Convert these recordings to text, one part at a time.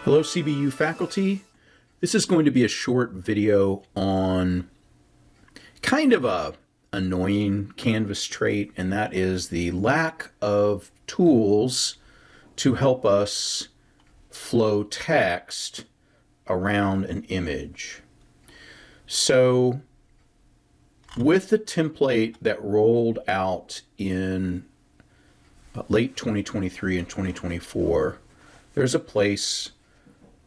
Hello CBU faculty. This is going to be a short video on kind of a annoying Canvas trait, and that is the lack of tools to help us flow text around an image. So with the template that rolled out in late 2023 and 2024, there's a place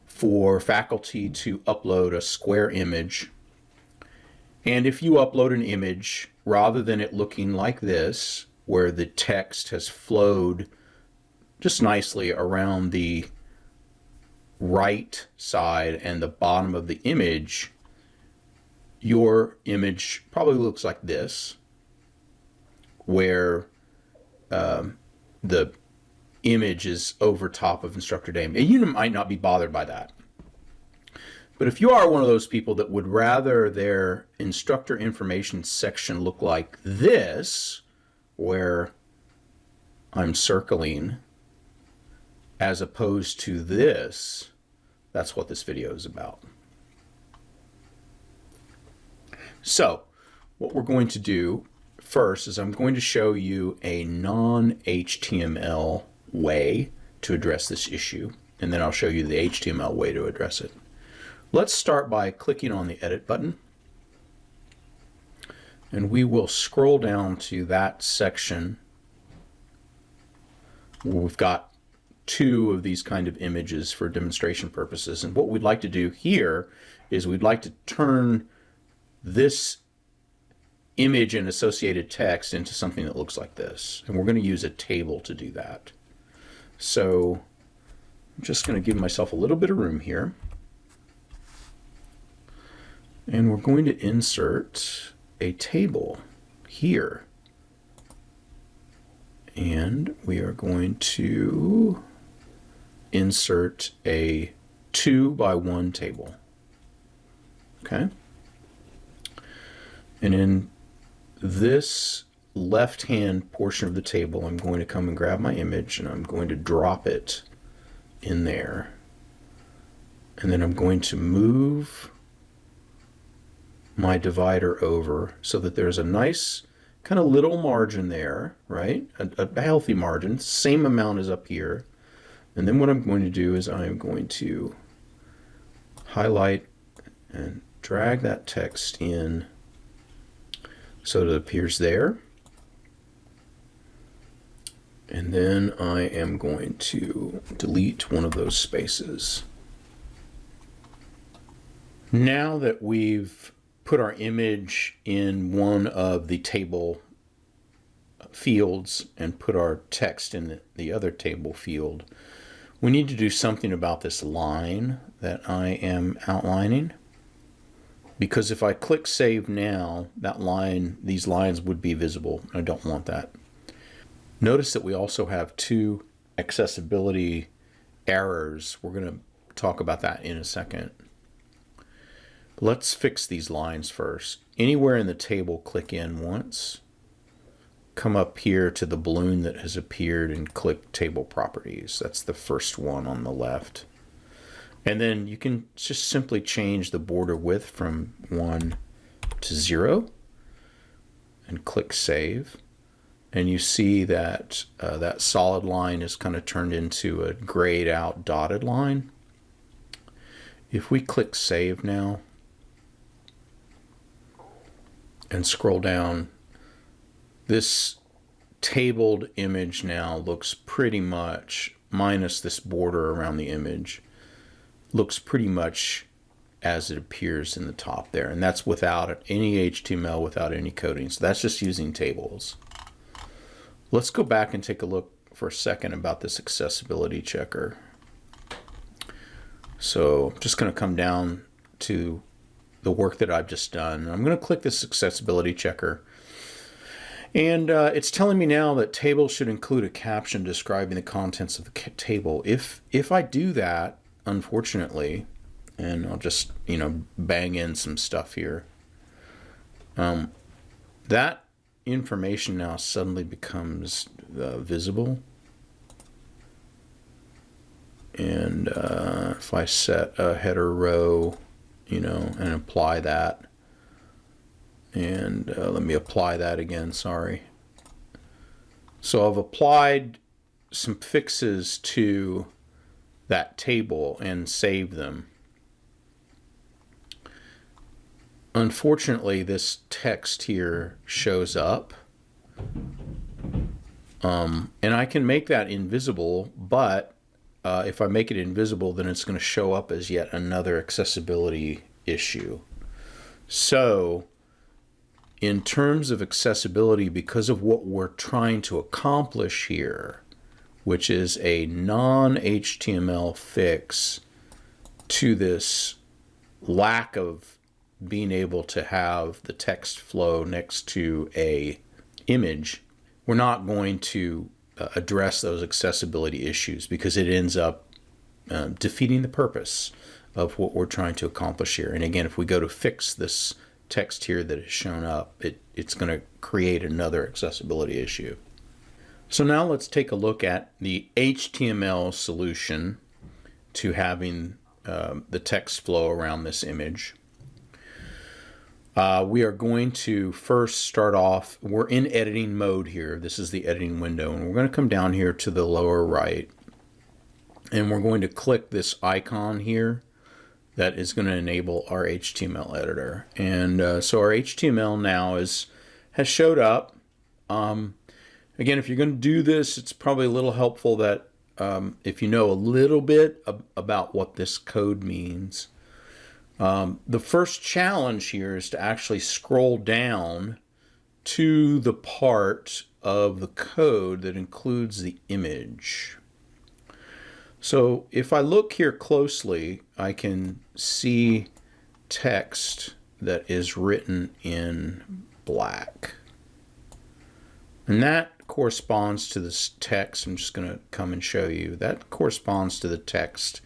for faculty to upload a square image. And if you upload an image, rather than it looking like this, where the text has flowed just nicely around the right side and the bottom of the image, your image probably looks like this, where the image is over top of instructor name. And you might not be bothered by that. But if you are one of those people that would rather their instructor information section look like this, where I'm circling, as opposed to this, that's what this video is about. So what we're going to do first is I'm going to show you a non-HTML way to address this issue, and then I'll show you the HTML way to address it. Let's start by clicking on the edit button, and we will scroll down to that section where we've got two of these kind of images for demonstration purposes. And what we'd like to do here is we'd like to turn this image and associated text into something that looks like this, and we're going to use a table to do that. So I'm just going to give myself a little bit of room here, and we're going to insert a table here, and we are going to insert a 2x1 table. Okay, and in this left-hand portion of the table, I'm going to come and grab my image and I'm going to drop it in there. And then I'm going to move my divider over so that there's a nice kind of little margin there, right? A healthy margin, same amount as up here. And then what I'm going to do is I'm going to highlight and drag that text in so that it appears there. And then I am going to delete one of those spaces. Now that we've put our image in one of the table fields and put our text in the other table field, we need to do something about this line that I am outlining. Because if I click Save Now, that line, these lines would be visible. I don't want that. Notice that we also have two accessibility errors. We're going to talk about that in a second. Let's fix these lines first. Anywhere in the table, click in once. Come up here to the balloon that has appeared and click Table Properties. That's the first one on the left. And then you can just simply change the border width from 1 to 0 and click Save. And you see that that solid line is kind of turned into a grayed out dotted line. If we click Save now and scroll down, this tabled image now looks pretty much, minus this border around the image, looks pretty much as it appears in the top there. And that's without any HTML, without any coding. So that's just using tables. Let's go back and take a look for a second about this accessibility checker. So I'm just going to come down to the work that I've just done. I'm going to click this accessibility checker. And it's telling me now that tables should include a caption describing the contents of the table. If I do that, unfortunately, and I'll just, bang in some stuff here, that information now suddenly becomes visible. And if I set a header row, you know, and apply that, and let me apply that again, sorry. So I've applied some fixes to that table and saved them. Unfortunately, this text here shows up. And I can make that invisible, but if I make it invisible, then it's going to show up as yet another accessibility issue. So in terms of accessibility, because of what we're trying to accomplish here, which is a non-HTML fix to this lack of being able to have the text flow next to a image, we're not going to address those accessibility issues because it ends up defeating the purpose of what we're trying to accomplish here. And again, if we go to fix this text here that is shown up, it's going to create another accessibility issue. So now let's take a look at the HTML solution to having the text flow around this image. We are going to first start off, we're in editing mode here. This is the editing window, and we're going to come down here to the lower right, and we're going to click this icon here that is going to enable our HTML editor. And so our HTML now has showed up. Again, if you're going to do this, it's probably a little helpful that if you know a little bit about what this code means. The first challenge here is to actually scroll down to the part of the code that includes the image. So if I look here closely, I can see text that is written in black. And that corresponds to this text. I'm just going to come and show you. That corresponds to the text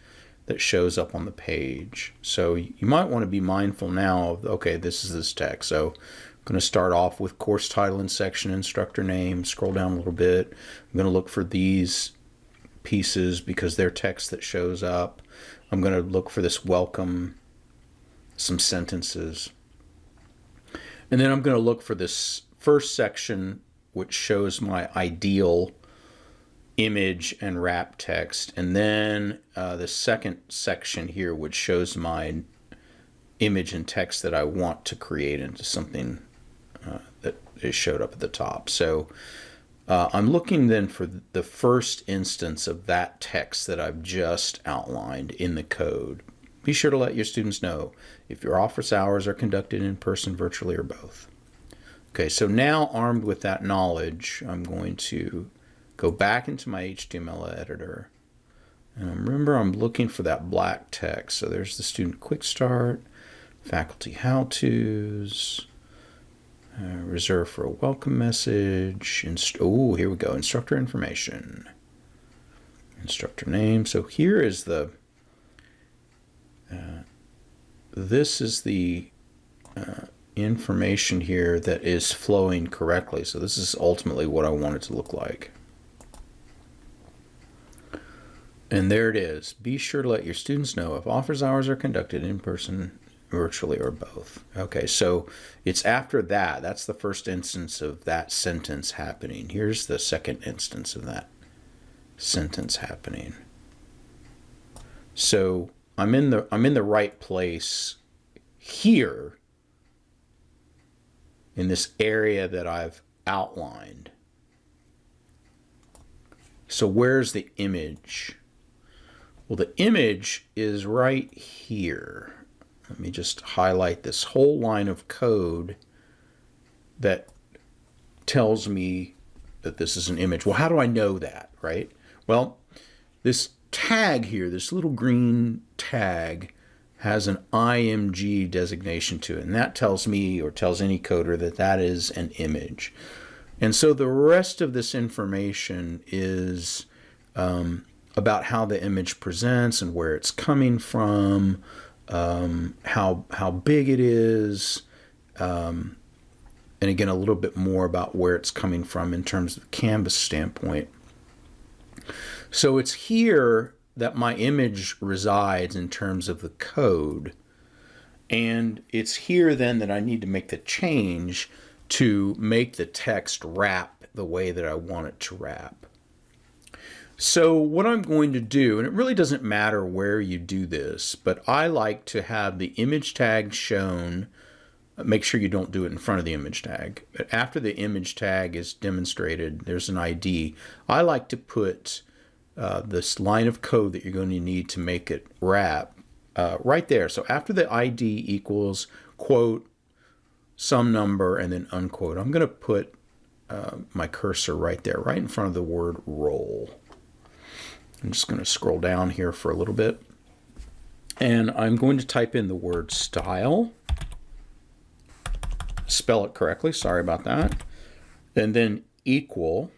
that shows up on the page. So you might want to be mindful now of, okay, this is this text. So I'm going to start off with course title and section, instructor name, scroll down a little bit. I'm going to look for these pieces because they're text that shows up. I'm going to look for this welcome, some sentences. And then I'm going to look for this first section, which shows my ideal image and wrap text, and then the second section here, which shows my image and text that I want to create into something that is showed up at the top. So I'm looking then for the first instance of that text that I've just outlined in the code. Be sure to let your students know if your office hours are conducted in person, virtually, or both. Okay, so now armed with that knowledge, I'm going to go back into my HTML editor. And remember, I'm looking for that black text. So there's the student quick start, faculty how-tos, reserve for a welcome message. Oh, here we go, instructor information, instructor name. So here is the, this is the information here that is flowing correctly. So this is ultimately what I want it to look like. And there it is. Be sure to let your students know if office hours are conducted in person, virtually, or both. Okay, so it's after that. That's the first instance of that sentence happening. Here's the second instance of that sentence happening. So I'm in the right place here in this area that I've outlined. So where's the image? Well, the image is right here. Let me just highlight this whole line of code that tells me that this is an image. Well, how do I know that, right? Well, this tag here, this little green tag, has an IMG designation to it, and that tells me, or tells any coder, that that is an image. And so the rest of this information is about how the image presents and where it's coming from, how big it is, and again a little bit more about where it's coming from in terms of the canvas standpoint. So it's here that my image resides in terms of the code. And it's here then that I need to make the change to make the text wrap the way that I want it to wrap. So what I'm going to do, and it really doesn't matter where you do this, but I like to have the image tag shown. Make sure you don't do it in front of the image tag. But after the image tag is demonstrated, there's an ID. I like to put this line of code that you're going to need to make it wrap right there. So after the ID equals quote, some number, and then unquote, I'm going to put my cursor right there, right in front of the word roll. I'm just going to scroll down here for a little bit. And I'm going to type in the word style. Spell it correctly, sorry about that. And then equal.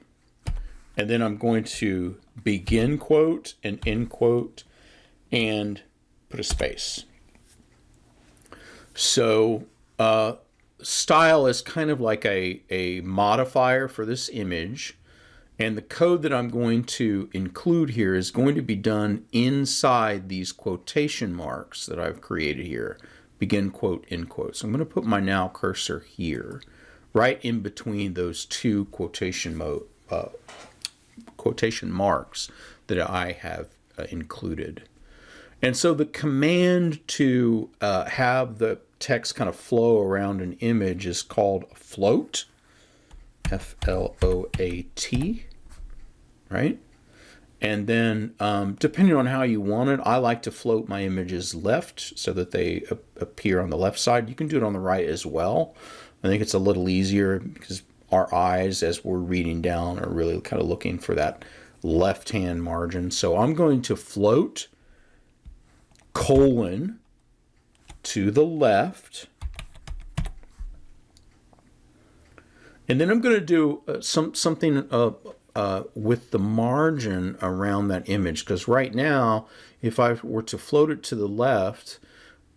And then I'm going to begin quote and end quote and put a space. So style is kind of like a modifier for this image. And the code that I'm going to include here is going to be done inside these quotation marks that I've created here. Begin quote, end quote. So I'm going to put my now cursor here, right in between those two quotation marks that I have included. And so the command to have the text kind of flow around an image is called float. F-L-O-A-T, right? And then depending on how you want it, I like to float my images left so that they appear on the left side. You can do it on the right as well. I think it's a little easier because our eyes, as we're reading down, are really kind of looking for that left-hand margin. So I'm going to float colon to the left. And then I'm going to do something with the margin around that image, because right now, if I were to float it to the left,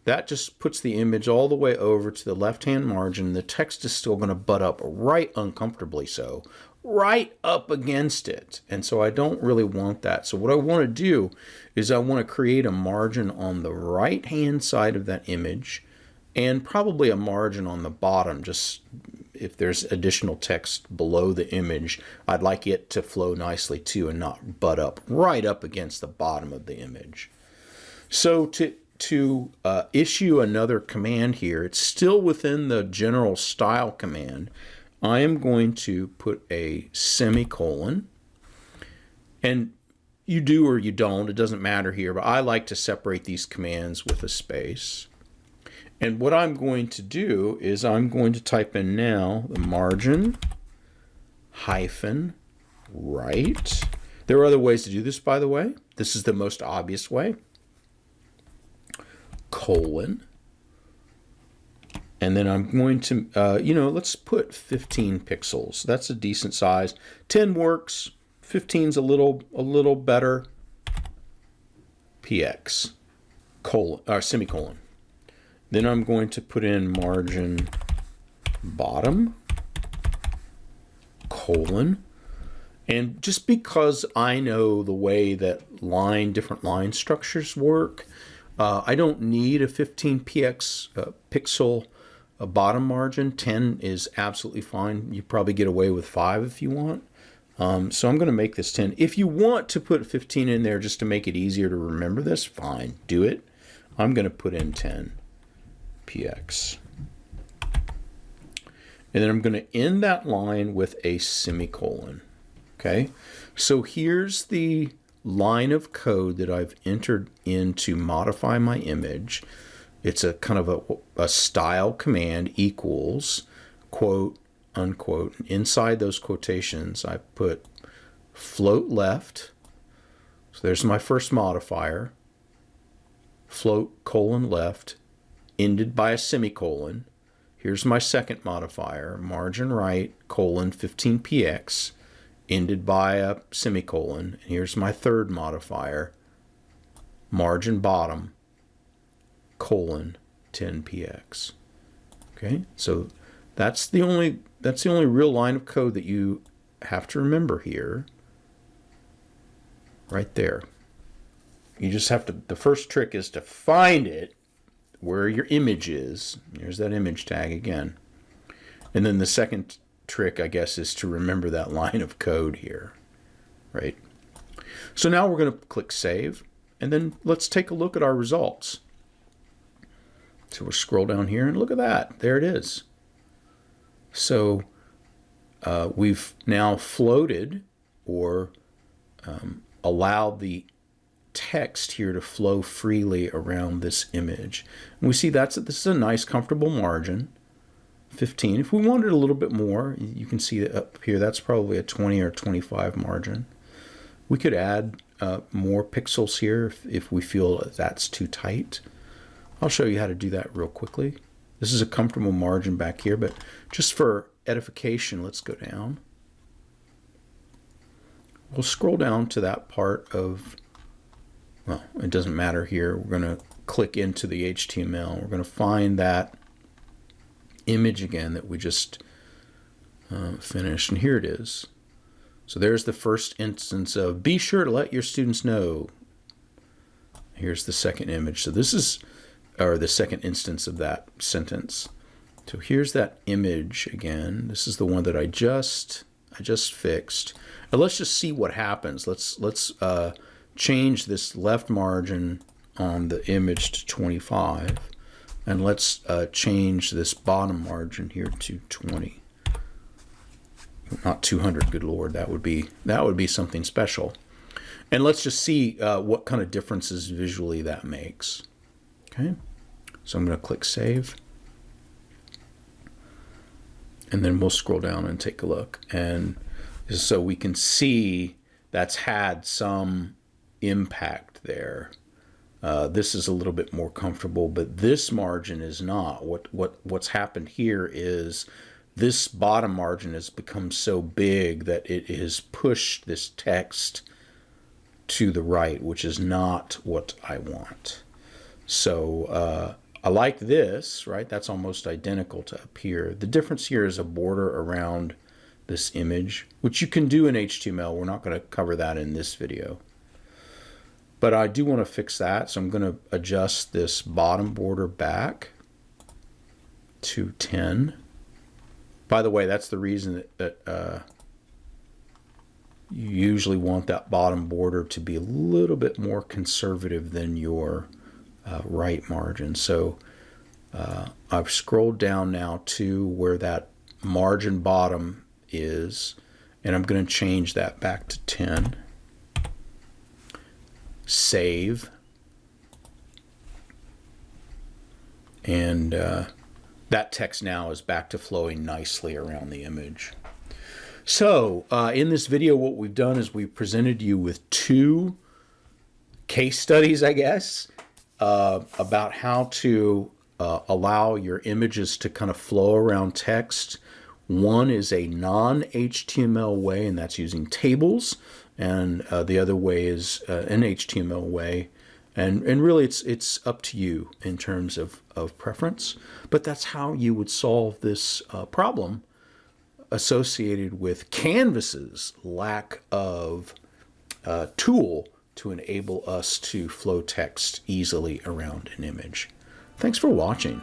that just puts the image all the way over to the left-hand margin. The text is still going to butt up right uncomfortably so, right up against it. And so I don't really want that. So what I want to do is I want to create a margin on the right-hand side of that image and probably a margin on the bottom, just if there's additional text below the image, I'd like it to flow nicely too and not butt up right up against the bottom of the image. So to issue another command here, it's still within the general style command. I am going to put a semicolon, and you do or you don't, it doesn't matter here, but I like to separate these commands with a space. And what I'm going to do is I'm going to type in now the margin hyphen right. There are other ways to do this, by the way. This is the most obvious way. Colon. And then I'm going to, let's put 15 pixels. That's a decent size. 10 works. 15's a little better. PX. Semicolon. Then I'm going to put in margin bottom, colon. And just because I know the way that different line structures work, I don't need a 15 pixel bottom margin. 10 is absolutely fine. You probably get away with 5 if you want. So I'm going to make this 10. If you want to put 15 in there just to make it easier to remember this, fine, do it. I'm going to put in 10. PX. And then I'm going to end that line with a semicolon. Okay, so here's the line of code that I've entered in to modify my image. It's a kind of a style command equals quote unquote. Inside those quotations, I put float left. So there's my first modifier. Float colon left. Ended by a semicolon. Here's my second modifier, margin right, colon 15px, ended by a semicolon. And here's my third modifier, margin bottom, colon 10px. Okay, so that's the only real line of code that you have to remember here, right there. You just have to, the first trick is to find it where your image is. Here's that image tag again. And then the second trick, I guess, is to remember that line of code here, right? So now we're going to click Save, and then let's take a look at our results. So we'll scroll down here and look at that. There it is. So we've now floated or allowed the text here to flow freely around this image. And we see this is a nice comfortable margin, 15. If we wanted a little bit more, you can see that up here, that's probably a 20 or 25 margin. We could add more pixels here if we feel that's too tight. I'll show you how to do that real quickly. This is a comfortable margin back here, but just for edification, let's go down. We'll scroll down to that part of, well, it doesn't matter here. We're going to click into the HTML. We're going to find that image again that we just finished, and here it is. So there's the first instance of be sure to let your students know. Here's the second image. So this is, or the second instance of that sentence. So here's that image again. This is the one that I just fixed. And let's just see what happens. Let's change this left margin on the image to 25, and let's change this bottom margin here to 20. Not 200, good Lord, that would be something special. And let's just see what kind of differences visually that makes. Okay, so I'm going to click Save, and then we'll scroll down and take a look, and so we can see that's had some impact there. This is a little bit more comfortable, but this margin is not. What's happened here is this bottom margin has become so big that it has pushed this text to the right, which is not what I want. So I like this, right? That's almost identical to up here. The difference here is a border around this image, which you can do in HTML. We're not going to cover that in this video. But I do want to fix that, so I'm going to adjust this bottom border back to 10. By the way, that's the reason that you usually want that bottom border to be a little bit more conservative than your right margin. So I've scrolled down now to where that margin bottom is, and I'm going to change that back to 10. Save, and that text now is back to flowing nicely around the image. So in this video, what we've done is we've presented you with two case studies, I guess, about how to allow your images to kind of flow around text. One is a non-HTML way, and that's using tables, and the other way is an HTML way. And really, it's up to you in terms of preference. But that's how you would solve this problem associated with Canvas's lack of tool to enable us to flow text easily around an image. Thanks for watching.